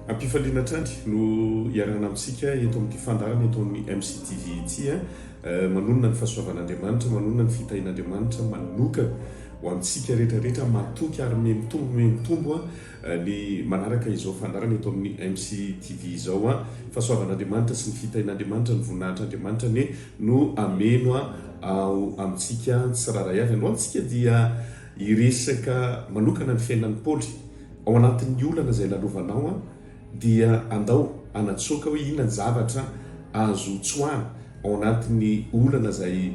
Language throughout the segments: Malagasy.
ampifaliana trandry no iarana amintsika eto amin'ity fandarana eto amin'ny MCTV ity manonona ny fahasoavan'Andriamanitra, manonona ny fitahin'Andriamanitra manokana ho amintsika rehetrarehetra matoky ary mitombo ny manaraka izao fandarana eto amin'ny MCTV izao fahasoavan'Andriamanitra sy ny fitahin'Andriamanitra, ny voninahitr'Andriamanitra no ameno ao amintsika tsiraray avy. Andro amintsika dia iresaka manokana ny fiainan'ny Paoly ao anatin'ny olana izay lalovanao dia andao anatsoaka hoe inona ny zavatra azo tsoahana ao anatin'ny olana izay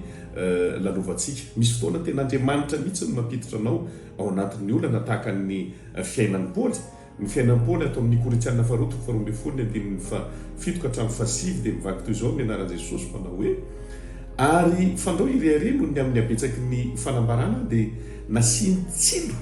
lalovantsika. Misy fotoana tena Andriamanitra mihitsy no mampiditra anao ao anatin'ny olana tahaka ny fiainan'ny Paoly. Ny fiainan'ny Paoly atao amin'ny Korintianina faharoa faharoa ambin'ny folo andininy fafito ka hatramin'ny fahasivy dia mivaky toy izao ny anaran'i Jesosy manao hoe ary fandao ireare noho ny amin'ny abetsaky ny fanambarana dia nasiany tsilo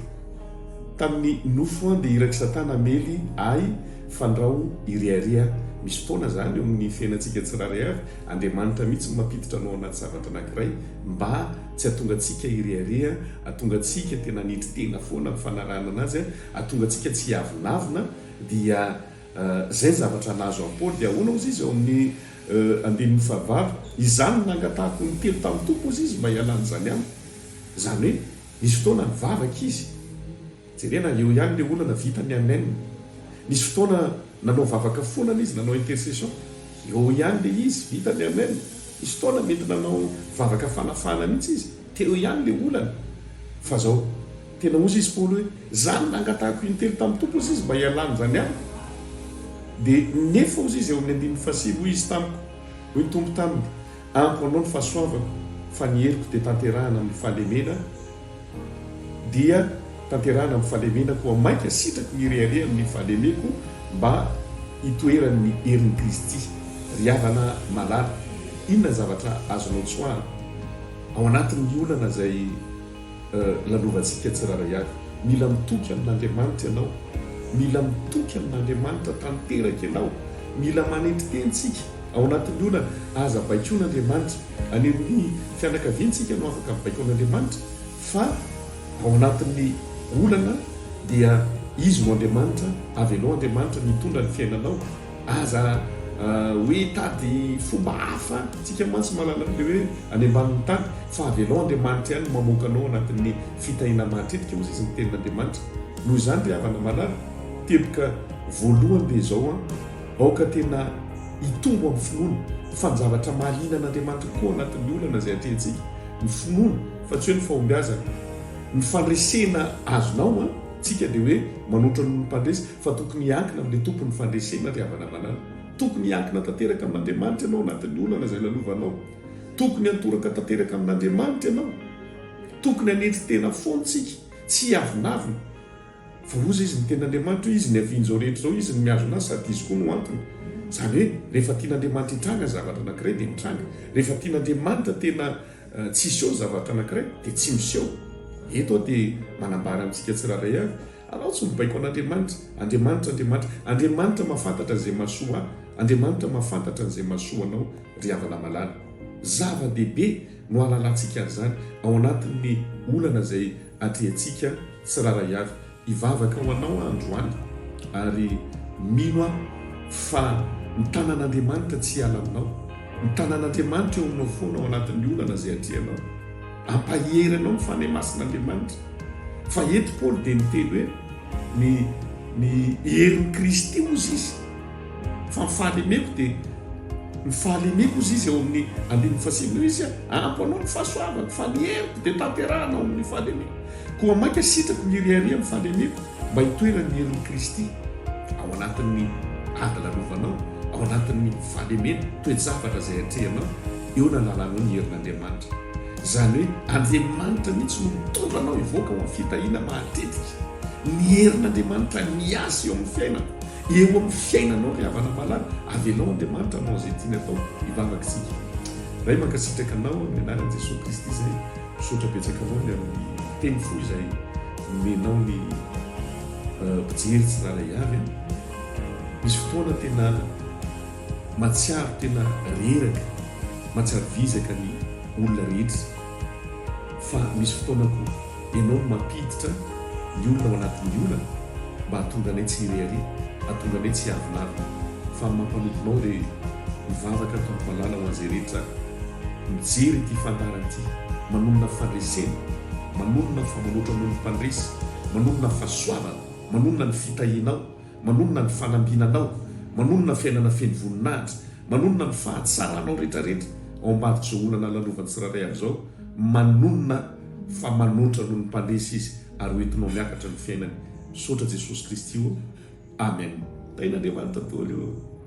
tamin'ny nofo dia iraky satana mely ay fandrao irearea. Misy fotoana zany eo amin'ny fiainantsika tsiraray avy Andriamanitra mihitsy mampiditra anao anaty zavatra anankiray mba tsy hatonga antsika irearea, hatonga antsika tena nitry tena foana mifanarahana anazy, hatonga antsika tsy havinavina. Dia zay zavatra nazo amin'ny Paoly dia ahoana ozy izy eo amin'ny andinin'ny fahavalo, izany nangatahako ny telo tamin'ny tompo izy mba hialany zany aminy. Zany hoe misy fotoana nivavaka izy, jerena eo ihany le olana vita ny amen. Misy fotoana nanao vavaka fonana izy, nanao intercession, eo ihany le izy vita ny amen. Misy fotoana mety nanao vavaka fanafana mihitsy izy, teo ihany le olana. Fa zao tena ozy izy Paoly hoe zany nangatahako ny telo tamin'ny tompo izy mba hialany zany aminy. Dia nefa ozy izy eo amin'ny andinin'ny fahasivy hoy izy tamiko, hoy ny tompo taminy, amiko anao ny fahasoavako fa ny heriko dia tanterahana amin'ny fahalemena, dia tanterahana amin'ny fahalemena koa mainka sitrako ny irearea amin'ny fahalemeko mba hitoeran'ny herin'i Kristy. Riavana malala, inona zavatra azonao tsoahana ao anatin'ny olana izay lalovantsika tsiraray avy. Mila mitoky amin'Andriamanitra ianao, mila mitoky amin'Andriamanitra tanteraka ianao, mila manetitentsika ao anatin'ny olana. Aza baikoan'Andriamanitra any amin'ny fianakaviantsika no afaka mibaikoan'Andriamanitra, fa ao anatin'ny olana dia izy no Andriamanitra, avelao Andriamanitra mitondra ny fiainanao. Aza hoe tady fomba hafa tsika mantsy mahalala le hoe any ambanin'ny tany, fa avelao Andriamanitra ihany mamoaka anao anatin'ny fitahina mahatitrika ozy izy ny tenin'Andriamanitra. Noho izany dia havana malala teboka voalohany dia izao aoka tena hitombo amin'ny finoana fa ny zavatra mahaliana an'Andriamanitra koa anatin'ny olana izay atrehantsika, ny finoana fa tsy hoe ny fahombiazana, ny fandresena azonao tsika dia hoe manotra ny mpandresy, fa tokony hiankina amin'ilay tompony fandresena ry havana malala. Tokony hiankina tanteraka amin'Andriamanitra ianao anatin'ny olana izay lalovanao, tokony hantoraka tanteraka amin'Andriamanitra ianao, tokony hanetry tena fontsika, tsy avinavina. Fa ozy izy ny ten'Andriamanitra, izy ny avian'izao rehetra zao, izy ny miazo anazy sady izy koa no antony. Zany hoe rehefa tian'Andriamanitra hitranga zavatra anankiray dia mitranga, rehefa tian'Andriamanitra tena tsy iseho zavatra anankiray dia tsy miseho. Eto dia manambara amintsika tsiraray avy, anao tsy mibaiko an'Andriamanitra. Andriamanitra mahafantatra an'izay mahasoa, Andriamanitra mahafantatra an'izay mahasoa anao ry havana malala. Zava-dehibe no halalantsika an'izany ao anatin'ny olana izay atrehantsika tsiraray avy. Hivavaka ho anao androany ary mino fa ny tanan'Andriamanitra tsy hiala aminao, ny tanan'Andriamanitra eo aminao foana ao anatin'ny olana izay atrehanao. Ampahery anao ny fanahy masin'Andriamanitra. Fa eto Paoly dia niteny hoe ny herin'i Kristy ozy izy, fa ny fahalemeko dia ny fahalemeko ozy izy eo amin'ny andinin'ny fahasivy izy ampy anao ny fahasoavako, fa ny heriko dia tanterahana ao amin'ny fahalemeko. Koa mainka sitrako ny irearea amin'ny fahalemeko mba hitoeran'ny herin'i Kristy ao anatin'ny ady lalovanao, ao anatin'ny fahalemena, toe-javatra izay atrehanao eo na lalanao ny herin'Andriamanitra. Zany hoe Andriamanitra mihitsy no mitondra anao hivoaka ho amin'ny fitahiana mahatetika. Ny herin'Andriamanitra miasa eo amin'ny fiainana, eo amin'ny fiainanao ry havana malala. Avelao Andriamanitra anao izay tiany atao hivavaka isika. Ray mankasitraka anao amin'ny anaran'i Jesosy Kristy izay misaotra betsaka anao ny amin'ny teny fo izay menao ny mpijery tsiraray avy. Misy fotoana tena matsiaro, tena reraka, matsiaro vizaka ny olona rehetra, fa misy fotoana koa ianao no mampiditra ny olona ao anatin'ny olana mba hatonga anay tsy ireare. atonga hoe tsy avinavina fa mampanotonao le mivavaka taomalala ho an'izay rehetra mijery ty fandarany ty manonona fandresena, manonona famanoatra noho ny mpandresy, manonona fahasoavana, manonona ny fitahinao, manonona ny fanambinanao, manonona fiainana feno voninahitra, manonona ny fahatsaranao rehetrarehetra ao ambadika zao olana lalovany tsiraray avy zao, manonona fa manoatra noho ny mpandresy izy ary hoentinao miakatra ny fiainany. Misaotra Jesosy Kristy io. Amen. Tain'Andriamanitra Daholo io.